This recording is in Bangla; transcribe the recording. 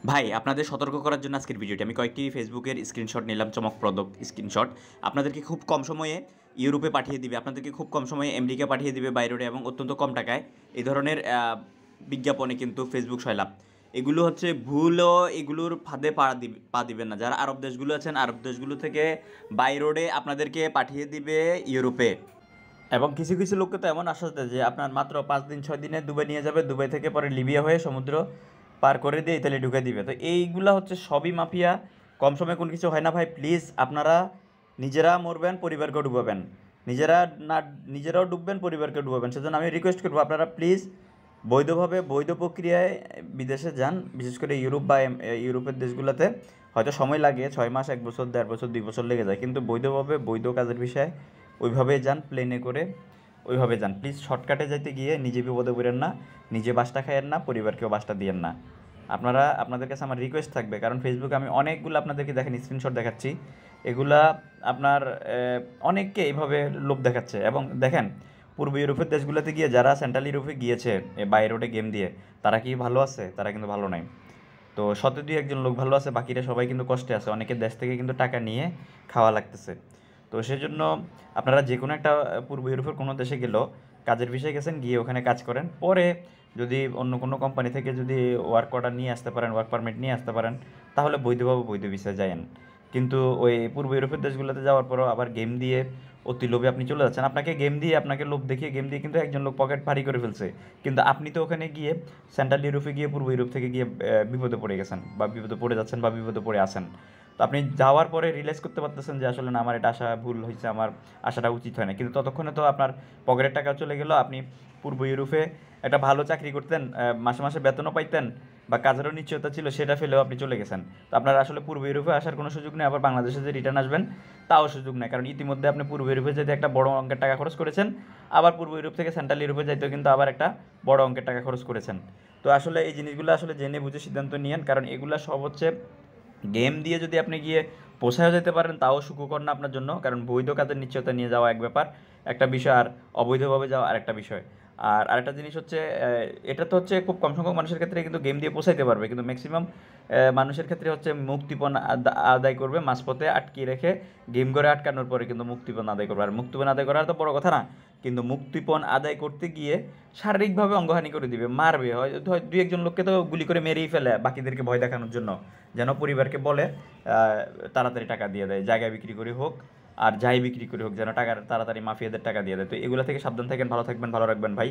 ভাই আপনাদের সতর্ক করার জন্য আজকের ভিডিওটি আমি কয়েকটি ফেসবুকের স্ক্রিনশট নিলাম, চমকপ্রদ স্ক্রিনশট। আপনাদেরকে খুব কম সময়ে ইউরোপে পাঠিয়ে দিবে, আপনাদেরকে খুব কম সময়ে আমেরিকা পাঠিয়ে দিবে বাইরে, এবং অত্যন্ত কম টাকায়। এই ধরনের বিজ্ঞাপনে কিন্তু ফেসবুক সয়লাভ। এগুলো হচ্ছে ভুলও, এগুলোর ফাঁদে পা দিবেন না। যারা আরব দেশগুলো আছেন, আরব দেশগুলো থেকে বাই রোডে আপনাদেরকে পাঠিয়ে দিবে ইউরোপে। এবং কিছু কিছু লোককে তো এমন আশ্বাস দেয় যে আপনার মাত্র 5 দিন 6 দিনে দুবাই নিয়ে যাবে, দুবাই থেকে পরে লিবিয়া হয়ে সমুদ্র পার করে দিয়ে ইতালি ঢুকে দিবে। তো এইগুলা হচ্ছে সবই মাফিয়া। কম সময়ে কোনো কিছু হয় না ভাই। প্লিজ আপনারা নিজেরা মরবেন, পরিবারকেও ডুবাবেন। নিজেরা না, নিজেরাও ডুববেন, পরিবারকে ডুবাবেন। সেজন্য আমি রিকোয়েস্ট করবো আপনারা প্লিজ বৈধভাবে, বৈধ প্রক্রিয়ায় বিদেশে যান। বিশেষ করে ইউরোপ বা ইউরোপের দেশগুলোতে হয়তো সময় লাগে 6 মাস, 1 বছর, 1.5 বছর, 2 বছর লেগে যায়, কিন্তু বৈধভাবে, বৈধ কাজের বিষয়ে ওইভাবেই যান, প্লেনে করে ওইভাবে যান। প্লিজ শর্টকাটে যাইতে গিয়ে নিজে বিপদে পড়েন না, নিজে বাসটা খাইয়েন না, পরিবারকেও বাসটা দিয়েন না। আপনারা, আপনাদের কাছে আমার রিকোয়েস্ট থাকবে, কারণ ফেসবুকে আমি অনেকগুলো আপনাদেরকে দেখেন স্ক্রিনশট দেখাচ্ছি। এগুলা আপনার অনেককে এইভাবে লোভ দেখাচ্ছে। এবং দেখেন, পূর্ব ইউরোপের দেশগুলোতে গিয়ে যারা সেন্ট্রাল ইউরোপে গিয়েছে বাই রোডে গেম দিয়ে, তারা কি ভালো আছে? তারা কিন্তু ভালো নাই। তো শত দুই একজন লোক ভালো আছে, বাকিরা সবাই কিন্তু কষ্টে আছে। অনেকের দেশ থেকে কিন্তু টাকা নিয়ে খাওয়া লাগতেছে। তো সেজন্য আপনারা যে কোনো একটা পূর্ব ইউরোপের কোনো দেশে গেলেও কাজের বিষয়ে গেছেন, গিয়ে ওখানে কাজ করেন। পরে যদি অন্য কোনো কোম্পানি থেকে যদি ওয়ার্ক অর্ডার নিয়ে আসতে পারেন, ওয়ার্ক পারমিট নিয়ে আসতে পারেন, তাহলে বৈধভাবে বৈধ ভিসায় যায়েন। কিন্তু ওই পূর্ব ইউরোপের দেশগুলোতে যাওয়ার পরও আবার গেম দিয়ে অতি লোভে আপনি চলে যাচ্ছেন। আপনাকে গেম দিয়ে, আপনাকে লোভ দেখিয়ে গেম দিয়ে কিন্তু একজন লোক পকেট ভারী করে ফেলছে। কিন্তু আপনি তো ওখানে গিয়ে সেন্ট্রাল ইউরোপে গিয়ে, পূর্ব ইউরোপ থেকে গিয়ে বিপদে পড়ে গেছেন, বা বিপদে পড়ে যাচ্ছেন, বা বিপদে পড়ে আছেন। তো আপনি যাওয়ার পরে রিয়েলাইজ করতে পারতেছেন যে আসলে না, আমার এটা আশা ভুল হয়েছে, আমার আশাটা উচিত হয় না। কিন্তু ততক্ষণে তো আপনার পকেটের টাকা চলে গেল। আপনি পূর্ব ইউরোপে একটা ভালো চাকরি করতেন, মাসে মাসে বেতনও পাইতেন, বা কাজেরও নিশ্চয়তা ছিল, সেটা ফেলেও আপনি চলে গেছেন। তো আপনার আসলে পূর্ব ইউরোপে আসার কোনো সুযোগ নেই। আবার বাংলাদেশে যে রিটার্ন আসবেন, তাও সুযোগ নেই, কারণ ইতিমধ্যে আপনি পূর্ব ইউরোপে যেতে একটা বড় অঙ্কের টাকা খরচ করেছেন। আবার পূর্ব ইউরোপ থেকে সেন্ট্রাল ইউরোপে যাইতেও কিন্তু আবার একটা বড় অঙ্কের টাকা খরচ করেছেন। তো আসলে এই জিনিসগুলো আসলে জেনে বুঝে সিদ্ধান্ত নিয়েন, কারণ এগুলো সব হচ্ছে গেম দিয়ে। যদি আপনি গিয়ে পোষায়ও যেতে পারেন, তাও সুখকর না আপনার জন্য, কারণ বৈধ কাজের নিশ্চয়তা নিয়ে যাওয়া এক ব্যাপার, একটা বিষয়, আর অবৈধভাবে যাওয়া আরেকটা বিষয়। আর আরেকটা জিনিস হচ্ছে, এটা তো হচ্ছে খুব কম সংখ্যক মানুষের ক্ষেত্রে কিন্তু গেম দিয়ে পোষাইতে পারবে, কিন্তু ম্যাক্সিমাম মানুষের ক্ষেত্রে হচ্ছে মুক্তিপণ আদায় করবে, মাঝপথে আটকিয়ে রেখে গেম করে আটকানোর পরে কিন্তু মুক্তিপণ আদায় করবে। আর মুক্তিপণ আদায় করার তো বড় কথা না, কিন্তু মুক্তিপণ আদায় করতে গিয়ে শারীরিকভাবে অঙ্গহানি করে দিবে, মারবে, হয়তো দুই একজন লোককে তো গুলি করে মেরেই ফেলে বাকিদেরকে ভয় দেখানোর জন্য, যেন পরিবারকে বলে তাড়াতাড়ি টাকা দিয়ে দেয়, জায়গা বিক্রি করে হোক আর যাই বিক্রি করে হোক, যেন টাকা তাড়াতাড়ি মাফিয়াদের টাকা দিয়ে দেয়। তো এগুলো থেকে সাবধান থাকেন, ভালো থাকবেন, ভালো রাখবেন ভাই।